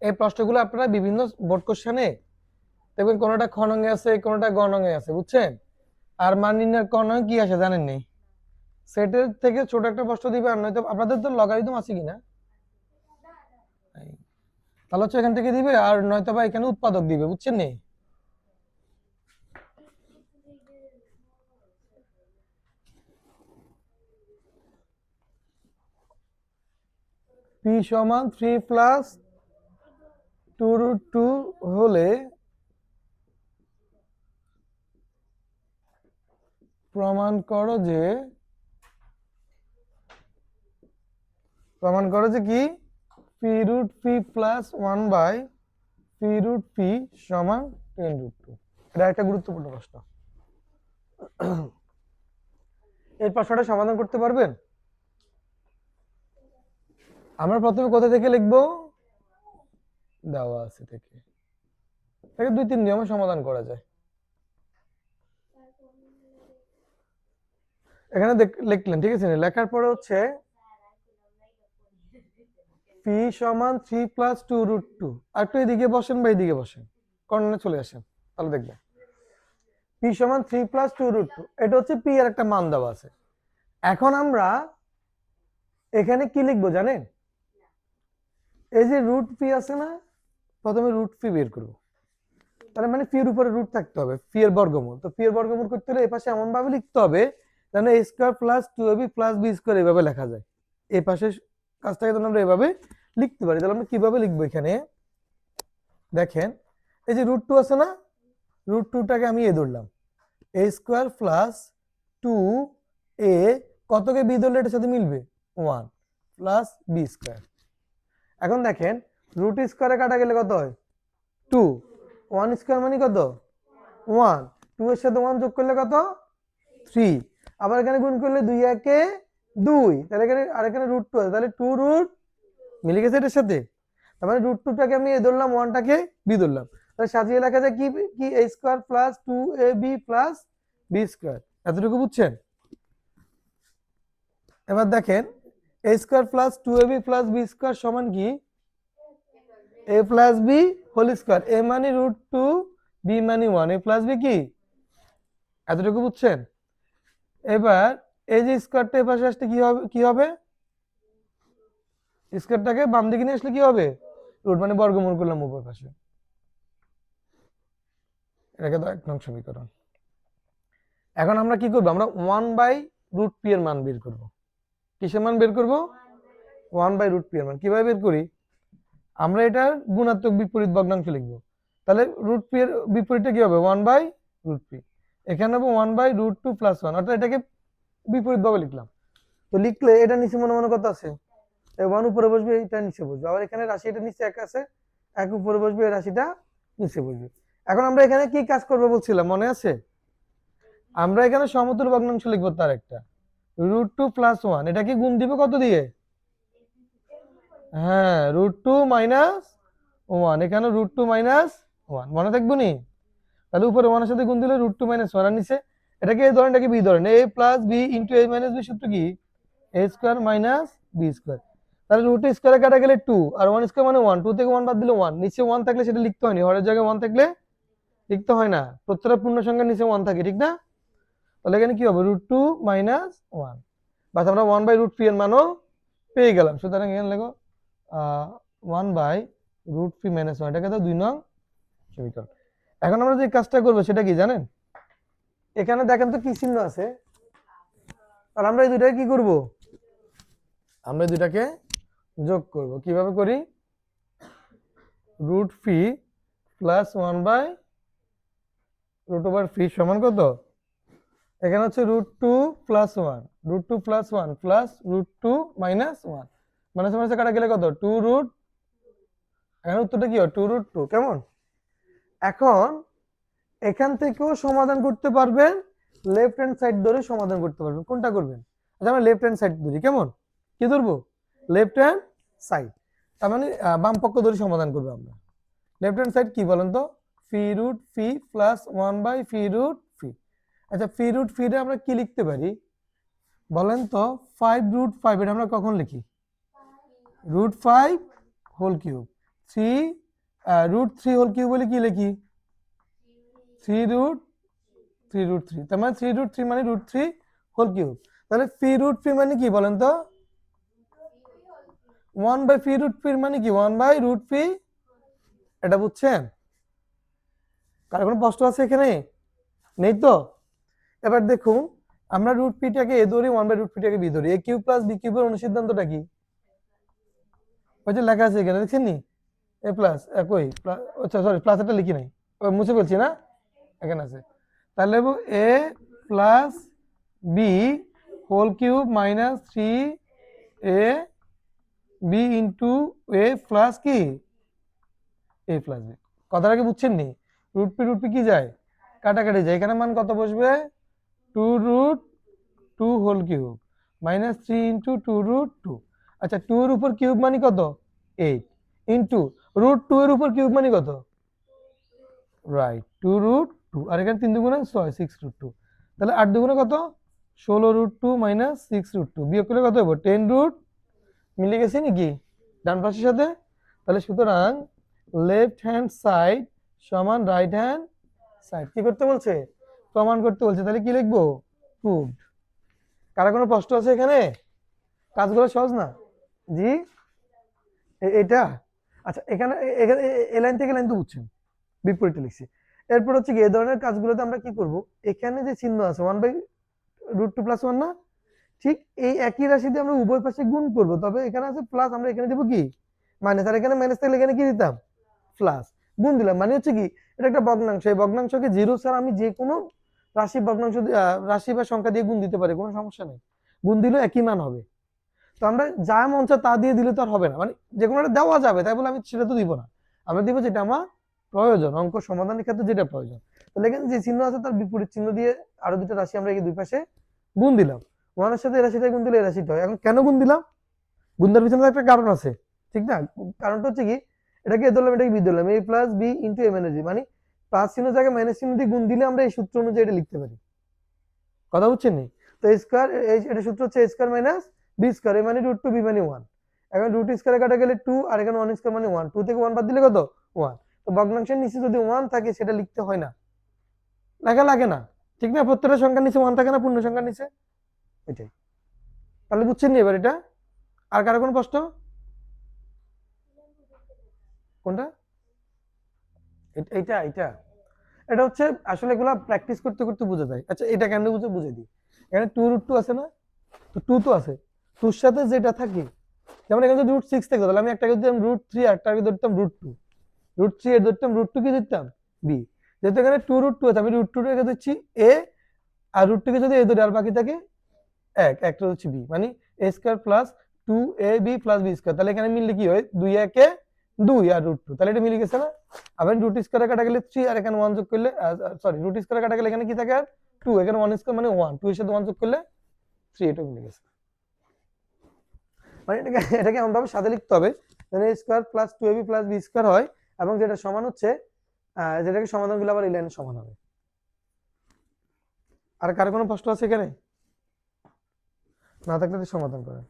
এই প্রশ্নগুলো আপনারা বিভিন্ন বোর্ড কোশ্চেনে দেখবেন, কোনোটা খ নঙে আছে, কোনোটা গ নঙে আছে, বুঝছেন? আর মান নির্ণয়ের ক নঙে কি আসে জানেন নি? সেটের থেকে ছোট একটা প্রশ্ন দিবে, আর নয়তো আপনাদের তো লগারিদম আছে কিনা, তাহলে হচ্ছে এখান থেকে দিবে, আর নয়তো বা এখানে উৎপাদক দিবে, বুঝছেন নি? পি সমান 3 প্লাস 2√2 হলে প্রমাণ করো যে কি p√p প্লাস 1/p√p সমান 10√2। এটা একটা গুরুত্বপূর্ণ প্রশ্ন। এই প্রশ্নটা সমাধান করতে পারবেন? আমরা প্রথমে কোথা থেকে লিখবো? দেওয়া আছে থেকে দুই তিন নিয়মে সমাধান করা যায়। এখানে লিখলেন, ঠিক আছে? লেখার পরে হচ্ছে p সমান 3 প্লাস 2√2। আর একটু এদিকে বসেন বা এদিকে বসেন, কর্নারে চলে আসেন, তাহলে দেখবেন p সমান 3 প্লাস 2√2। এটা হচ্ছে p এর একটা মান দেওয়া আছে। এখন আমরা এখানে কি লিখবো জানেন? এই যে রুট পি আছে না, প্রথমে রুট পি বের করবো। তাহলে মানে পি এর উপরে রুট থাকতে হবে, পি এর বর্গমূল। তো পি এর বর্গমূল করতে হলে এই পাশে এমন ভাবে লিখতে হবে যেন a square plus 2ab plus b square এভাবে লেখা যায়। এই পাশে কাজটাকে যেন আমরা এভাবে লিখতে পারি। তাহলে আমরা কিভাবে লিখবো? এখানে দেখেন, এই যে √2 আছে না, √2টাকে আমি এ ধরলাম, a square plus 2a, কতকে b ধরলে এটার সাথে মিলবে? 1 প্লাস b স্কয়ার। এখন দেখেন, রুট স্কয়ারে কাটা গেলে কত হয়? 2। 1 স্কয়ার মানে কত? 1। 2 এর সাথে 1 যোগ করলে কত? 3। আবার এখানে গুণ করলে 2 একে 2, তাহলে এখানে আর এখানে √2 আছে, তাহলে 2 রুট মিলে গেছে এটার সাথে। তার মানে √2টাকে আমি এ ধরলাম, 1টাকে বি ধরলাম। তাহলে সাজিয়ে লেখা যায় কি কি a square plus 2ab plus b square. এতটুকু বুঝছেন? এবার দেখেন, a square plus 2ab plus b square সমান কি? a plus b whole square. a মানে √2, b মানে 1, a প্লাস b কি? এতটুকু বুঝছেন? এবার এই যে স্কয়ারটা এই পাশে আসলে কি হবে? স্কয়ারটাকে বাম দিকে নিয়ে আসলে কি হবে? রুট মানে বর্গমূল করলাম উপর পাশে। এটাকে তো 1 নং সমীকরণ। এখন আমরা কি করব? আমরা 1/√p এর মান বের করব। কিসের মান বের করব? 1/√p এর মান। কিভাবে বের করি? আমরা এটার গুণাত্মক বিপরীত ভগ্নাংশ লিখব। তাহলে √p এর বিপরীতটা কি হবে? 1/√p। এখানে হবে 1/√2 প্লাস 1, অর্থাৎ এটাকে বিপরীত ভাবে লিখলাম। তো লিখলে এটা নিচে মনে মনে কত আছে? 1 উপরে বসবে, এটা নিচে বসবে। আবার এখানে রাশি এটা নিচে 1 আছে, 1 উপরে বসবে, এই রাশিটা নিচে বসবে। এখন আমরা এখানে কি কাজ করব বলছিলাম, মনে আছে? আমরা এখানে সমতুল ভগ্নাংশ লিখবো, তার একটা √2 প্লাস 1, এটাকে গুণ দিব কত দিয়ে? হ্যাঁ, √2 মাইনাস 1। এখানে √2 মাইনাস 1 মনে থাকবো নি? তাহলে উপরে 1 এর সাথে গুণ দিলে √2 মাইনাস 1, আর নিচে এটাকে এই ধরেন, এটাকে বি ধরেন। a plus B into a minus B সূত্র কি? a square minus B square. তাহলে রুট স্কয়ারে কাটা গেলে 2, আর 1 স্কয়ার মানে 1, 2 থেকে 1 বাদ দিলে 1। নিচে 1 থাকলে সেটা লিখতে হয়নি, হরের জায়গায় 1 থাকলে লিখতে হয় না। প্রত্যেকটা পূর্ণ সংখ্যার নিচে 1 থাকে, ঠিক না? তাহলে এখানে কি হবে? √2 মাইনাস 1। বাস আমরা 1/√p এর মানও পেয়ে গেলাম। সুতরাং এখানে লেখো 1/√p মাইনাস 1, এটাকে তো 2 নং সমীকরণ। এখন আমরা যে কাজটা করবো সেটা কি জানেন? এখানে দেখেন তো কি চিহ্ন আছে, আর আমরা এই দুইটাকে কি করব? আমরা দুইটাকে যোগ করব। কিভাবে করি? √p প্লাস 1/√p সমান কত? এখানে হচ্ছে √2 প্লাস 1, √2 প্লাস 1 প্লাস √2 মাইনাস 1, মানে মাইনাসে কাটা গেলে কত? 2 রুট। এখানে উত্তরটা কি হয়? 2√2। কেমন? এখন এখান থেকেও সমাধান করতে পারবেন, লেফট হ্যান্ড সাইড ধরে সমাধান করতে পারবেন। কোনটা করবেন? আচ্ছা, আমরা লেফট হ্যান্ড সাইড ধরি। কেমন? কি ধরবো? Left hand side. তার মানে বাম পক্ষ ধরে সমাধান করবো আমরা। লেফট হ্যান্ড সাইড কি বলেন তো? p√p plus 1/p√p। আচ্ছা, p√p টা আমরা কি লিখতে পারি বলেন তো? 5√5। এটা আমরা কখন লিখি? √5 whole cube. Three root three whole cube বলে কি লিখি, থ্রি রুট থ্রি, তার মানে থ্রি রুট থ্রি মানে রুট থ্রি হোল কিউব। তাহলে পি রুট পি মানে কি বলেন তো, 1/p রুট পি মানে কি 1/√p। এটা বুঝছেন? কার কোনো প্রশ্ন আছে এখানে? নেই তো? এবার দেখুন আমরা রুট পিটাকে এ ধরি, 1/√p-টাকে বি ধরি। এ কিউব প্লাস বি কিউবের অনুসিদ্ধান্তটা কি? ওই যে লেখা আছে এখানে, দেখছেন নি? এ প্লাস কই, আচ্ছা সরি প্লাস এটা লিখি নাই, মুছে ফেলছি না, এখানে আছে। তাহলে a plus b whole cube minus 3 a b into a plus কি এ প্লাস বি। কথাটা কি বুঝছেন নি? রুট পি কি যায়, কাটাকাটি যায়, এখানে মান কত বসবে, 2√2 হোল কিউব মাইনাস 3 × 2√2। আচ্ছা 2 এর উপর কিউব মানে কত, 8 ইন্টু √2 এর উপর কিউব মানে কত, রাইট 2√2, আর এখানে 3 দুগুণে 6, 6√2। তাহলে 8 দুগুণে কত, 16√2 মাইনাস 6√2, বিয়োগ করলে কত হবে 10√, মিলে গেছে নাকি ডান পাশের সাথে? তাহলে সুতরাং লেফট হ্যান্ড সাইড সমান রাইট হ্যান্ড সাইড কি করতে বলছে, প্রমাণ করতে বলছে। তাহলে কি লিখবো, প্রুভড। কার কোনো প্রশ্ন আছে এখানে? কাজগুলো সহজ না? জি এটা আচ্ছা, এখানে এ লাইন থেকে লাইন তো বুঝছেন, বিপরীতে লিখছি। এরপর হচ্ছে কি এই ধরনের কাজগুলোতে আমরা কি করব, এখানে যে চিহ্ন আছে 1/√2 + 1 না, ঠিক এই একই রাশি দিয়ে আমরা উভয় পাশে গুণ করব। তবে এখানে আছে প্লাস, আমরা এখানে দেব কি মাইনাস, আর এখানে মাইনাস থাকলে এখানে কি দিতাম প্লাস, গুণ দিলাম। মানে হচ্ছে কি এটা একটা ভগ্নাংশ, এই ভগ্নাংশকে জিরো স্যার আমি যে কোনো রাশি ভগ্নাংশ রাশি বা সংখ্যা দিয়ে গুণ দিতে পারি, কোনো সমস্যা নেই, গুণ দিলেও একই মান হবে। তো আমরা যা মন চায় তা দিয়ে দিলে তো আর হবে না, মানে যে কোনো একটা দেওয়া যাবে, তাই বলে আমি সেটা তো দিব না, আমরা দিব যেটা আমার প্রয়োজন, অঙ্ক সমাধানের ক্ষেত্রে যেটা প্রয়োজন। তাহলে এখানে যে চিহ্ন আছে তার বিপরীত চিহ্ন দিয়ে আরো দুটো রাশি আমরা এই দুই পাশে গুণ দিলাম। ওয়ানের সাথে এই রাশিটা গুণ দিলে এই রাশিটা হয়। এখন কেন গুণ দিলাম, গুণ দেওয়ার পিছনে একটা কারণ আছে, ঠিক না? কারণটা হচ্ছে কি, এটাকে এ ধরলাম, এটাকে বি ধরলাম, a plus B into A minus B, মানে প্লাস চিহ্ন জায়গায় মাইনাস চিহ্ন দিয়ে গুণ দিলে আমরা এই সূত্র অনুযায়ী এটা লিখতে পারি। কথা বুঝছেন নি? তো এ স্কয়ার, এটা সূত্র হচ্ছে a square minus B square, a মানে √2 বি মানে 1। এখন রুট স্কয়ারে কাটা গেলে 2, আর এখানে 1 স্কয়ার মানে 1, 2 থেকে 1 বাদ দিলে কত 1। তো ভগ্নাংশের নিচে যদি 1 থাকে সেটা লিখতে হয় না, লেখা লাগে না, ঠিক না? প্রত্যেকটা সংখ্যার নিচে 1 থাকে না, পূর্ণ সংখ্যার নিচে, এটাই। তাহলে বুঝছেন নি এবার এটা? আর কারো কোনো প্রশ্ন? কোনটা? এটা এটা এটা হচ্ছে আসলে এগুলা প্র্যাকটিস করতে করতে বোঝা যায়। আচ্ছা এটা কেন বুঝে দিই, এখানে 2√2 আছে না, তো 2 তো আছে, 2 সাথে যেটা থাকে, যেমন এখানে যদি √6 থাকে তাহলে আমি একটাকে দিতাম √3, আর একটাকে ধরতাম √2, √3 এর ধরতাম √2 কি দিতাম বি। যেহেতু এখানে 2√2 আছে আমি √2 রেখে দিচ্ছি এ, আর √2 কে যদি এ ধরি আর বাকি থাকে একটা হচ্ছে বি, মানে a square plus 2ab plus B square. তাহলে এখানে মিললে কি হয়, 2 একে 2 আর √2, তাহলে এটা মিলে গেছে না? আবার রুট স্কয়ারে কাটা গেলে 3, আর এখানে 1 যোগ করলে সরি রুট স্কয়ারে কাটা গেলে এখানে কি থাকে আর 2, এখানে 1 স্কয়ার মানে 1, 2 এর সাথে 1 যোগ করলে 3, এটা মিলে গেছে। মানে এটাকে এমন ভাবে সাথে লিখতে হবে যেন a square plus 2ab plus B square হয়, এবং যেটা সমান হচ্ছে যেটাকে সমাধানগুলো আবার এই লাইনের সমান হবে। আর কার কোনো প্রশ্ন আছে এখানে? না থাকলে সমাধান করেন।